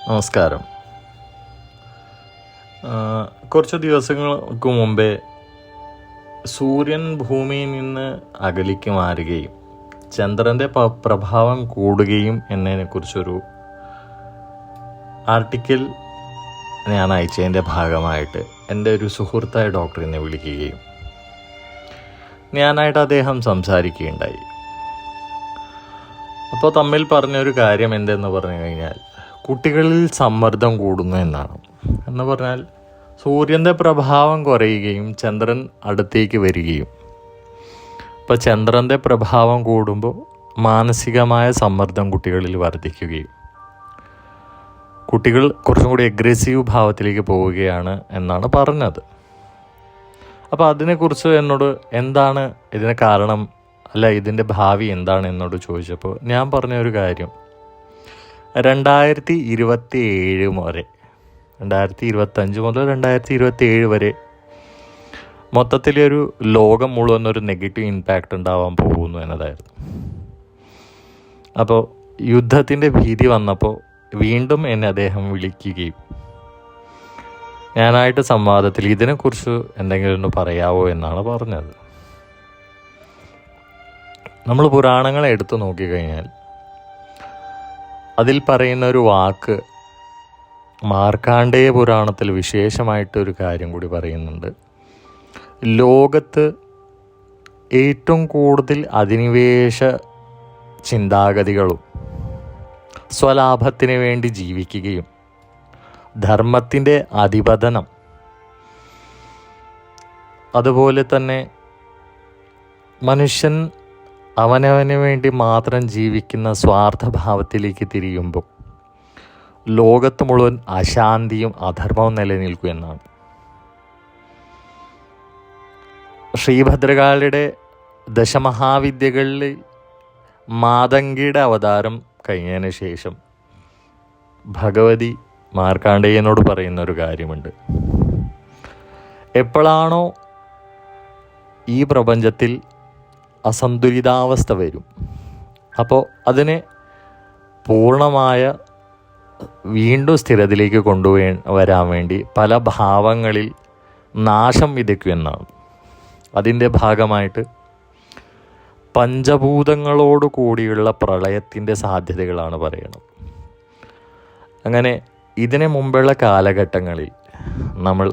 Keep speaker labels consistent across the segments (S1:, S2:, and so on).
S1: നമസ്കാരം. കുറച്ച് ദിവസങ്ങൾക്ക് മുമ്പേ സൂര്യൻ ഭൂമിയിൽ നിന്ന് അകലേക്ക് മാറുകയും ചന്ദ്രൻ്റെ പ്രഭാവം കൂടുകയും എന്നതിനെക്കുറിച്ചൊരു ആർട്ടിക്കിൾ ഞാൻ അയച്ചതിൻ്റെ ഭാഗമായിട്ട് എൻ്റെ ഒരു സുഹൃത്തായ ഡോക്ടർ എന്നെ വിളിക്കുകയും ഞാനായിട്ട് അദ്ദേഹം സംസാരിക്കുകയുണ്ടായി. അപ്പോൾ തമ്മിൽ പറഞ്ഞൊരു കാര്യം എന്തെന്ന് പറഞ്ഞു കഴിഞ്ഞാൽ, കുട്ടികളിൽ സമ്മർദ്ദം കൂടുന്നു എന്നാണ്. എന്ന് പറഞ്ഞാൽ സൂര്യൻ്റെ പ്രഭാവം കുറയുകയും ചന്ദ്രൻ അടുത്തേക്ക് വരികയും, ഇപ്പോൾ ചന്ദ്രൻ്റെ പ്രഭാവം കൂടുമ്പോൾ മാനസികമായ സമ്മർദ്ദം കുട്ടികളിൽ വർദ്ധിക്കുകയും കുട്ടികൾ കുറച്ചും കൂടി അഗ്രസീവ് ഭാവത്തിലേക്ക് പോവുകയാണ് എന്നാണ് പറഞ്ഞത്. അപ്പോൾ അതിനെക്കുറിച്ച് എന്നോട് എന്താണ് ഇതിന് കാരണം, അല്ല ഇതിൻ്റെ ഭാവി എന്താണ് എന്നോട് ചോദിച്ചപ്പോൾ ഞാൻ പറഞ്ഞ ഒരു കാര്യം, 2027 വരെ 2025 മുതൽ 2027 വരെ മൊത്തത്തിലൊരു ലോകം മുഴുവൻ ഒരു നെഗറ്റീവ് ഇമ്പാക്റ്റ് ഉണ്ടാവാൻ പോകുന്നു എന്നതായിരുന്നു. അപ്പോൾ യുദ്ധത്തിൻ്റെ ഭീതി വന്നപ്പോൾ വീണ്ടും എന്നെ അദ്ദേഹം വിളിക്കുകയും ഞാനായിട്ട് സംവാദത്തിൽ ഇതിനെക്കുറിച്ച് എന്തെങ്കിലും ഒന്ന് പറയാവോ എന്നാണ് പറഞ്ഞത്. നമ്മൾ പുരാണങ്ങളെ എടുത്തു നോക്കിക്കഴിഞ്ഞാൽ അതിൽ പറയുന്ന ഒരു വാക്ക്, മാർക്കാണ്ഡേയ പുരാണത്തിൽ വിശേഷമായിട്ടൊരു കാര്യം കൂടി പറയുന്നുണ്ട്. ലോകത്ത് ഏറ്റവും കൂടുതൽ അധിനിവേശ ചിന്താഗതികളും സ്വലാഭത്തിന് വേണ്ടി ജീവിക്കുകയും ധർമ്മത്തിൻ്റെ അധിപതനം, അതുപോലെ തന്നെ മനുഷ്യൻ അവനവന് വേണ്ടി മാത്രം ജീവിക്കുന്ന സ്വാർത്ഥഭാവത്തിലേക്ക് തിരിയുമ്പോൾ ലോകത്ത് മുഴുവൻ അശാന്തിയും അധർമ്മവും നിലനിൽക്കും എന്നാണ്. ശ്രീഭദ്രകാളിയുടെ ദശമഹാവിദ്യകളിൽ മാതംഗിയുടെ അവതാരം കഴിഞ്ഞതിന് ശേഷം ഭഗവതി മാർക്കാണ്ഡേയനോട് പറയുന്നൊരു കാര്യമുണ്ട്. എപ്പോഴാണോ ഈ പ്രപഞ്ചത്തിൽ അസന്തുലിതാവസ്ഥ വരും, അപ്പോൾ അതിനെ പൂർണ്ണമായ വീണ്ടും സ്ഥിരതയിലേക്ക് വരാൻ വേണ്ടി പല ഭാവങ്ങളിൽ നാശം വിതയ്ക്കുമെന്നാണ്. അതിൻ്റെ ഭാഗമായിട്ട് പഞ്ചഭൂതങ്ങളോട് കൂടിയുള്ള പ്രളയത്തിൻ്റെ സാധ്യതകളാണ് പറയണം. അങ്ങനെ ഇതിന് മുമ്പുള്ള കാലഘട്ടങ്ങളിൽ നമ്മൾ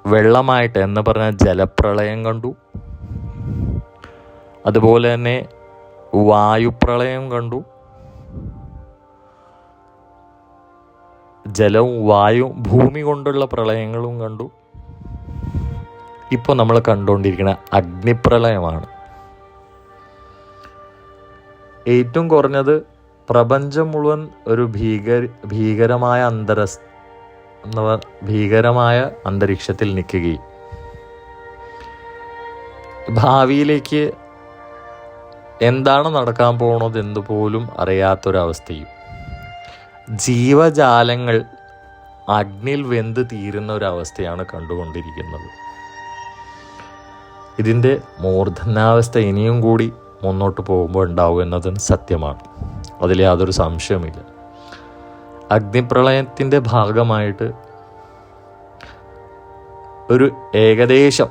S1: വെള്ളമായിട്ട് എന്ന് പറഞ്ഞാൽ ജലപ്രളയം കണ്ടു, അതുപോലെ തന്നെ വായുപ്രളയം കണ്ടു, ജലവും വായു ഭൂമി കൊണ്ടുള്ള പ്രളയങ്ങളും കണ്ടു. ഇപ്പോൾ നമ്മൾ കണ്ടുകൊണ്ടിരിക്കുന്ന അഗ്നിപ്രളയമാണ്. ഏറ്റവും കുറഞ്ഞത് പ്രപഞ്ചം മുഴുവൻ ഒരു ഭീകരമായ അന്തരീക്ഷത്തിൽ നിൽക്കുകയും ഭാവിയിലേക്ക് എന്താണ് നടക്കാൻ പോകുന്നതെന്ന് പോലും അറിയാത്തൊരവസ്ഥയും, ജീവജാലങ്ങൾ അഗ്നിയിൽ വെന്ത് തീരുന്ന ഒരവസ്ഥയാണ് കണ്ടുകൊണ്ടിരിക്കുന്നത്. ഇതിൻ്റെ മൂർധന്യാവസ്ഥ ഇനിയും കൂടി മുന്നോട്ട് പോകുമ്പോൾ ഉണ്ടാവും എന്നതും സത്യമാണ്, അതിൽ യാതൊരു സംശയമില്ല. അഗ്നിപ്രളയത്തിൻ്റെ ഭാഗമായിട്ട് ഒരു ഏകദേശം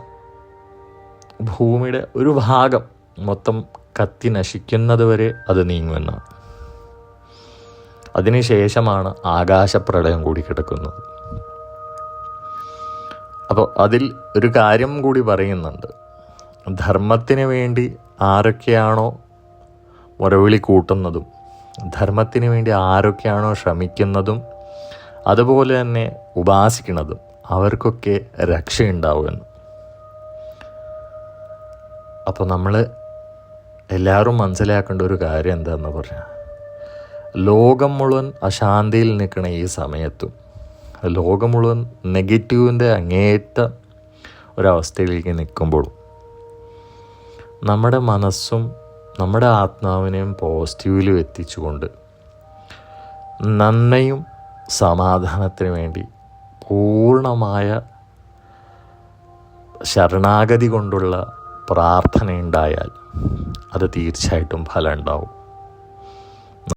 S1: ഭൂമിയുടെ ഒരു ഭാഗം മൊത്തം കത്തി നശിക്കുന്നത് വരെ അത് നീങ്ങുമെന്നാണ്. അതിനുശേഷമാണ് ആകാശപ്രളയം കൂടി കിടക്കുന്നത്. അപ്പോൾ അതിൽ ഒരു കാര്യം കൂടി പറയുന്നുണ്ട്, ധർമ്മത്തിന് വേണ്ടി ആരൊക്കെയാണോ മുറവിളി കൂട്ടുന്നതും ധർമ്മത്തിന് വേണ്ടി ആരൊക്കെയാണോ ശ്രമിക്കുന്നതും അതുപോലെ തന്നെ ഉപാസിക്കുന്നതും അവർക്കൊക്കെ രക്ഷയുണ്ടാവുമെന്ന്. അപ്പോൾ നമ്മൾ എല്ലാവരും മനസ്സിലാക്കേണ്ട ഒരു കാര്യം എന്താണെന്ന് പറഞ്ഞാൽ, ലോകം മുഴുവൻ അശാന്തിയിൽ നിൽക്കുന്ന ഈ സമയത്തും ലോകം മുഴുവൻ നെഗറ്റീവിൻ്റെ അങ്ങേറ്റ ഒരവസ്ഥയിലേക്ക് നിൽക്കുമ്പോഴും നമ്മുടെ മനസ്സും നമ്മുടെ ആത്മാവിനെയും പോസിറ്റീവിലും എത്തിച്ചുകൊണ്ട് നന്മയും സമാധാനത്തിന് വേണ്ടി പൂർണ്ണമായ ശരണാഗതി കൊണ്ടുള്ള പ്രാർത്ഥന ഉണ്ടായാൽ അത് തീർച്ചയായിട്ടും ഫലം ഉണ്ടാവും.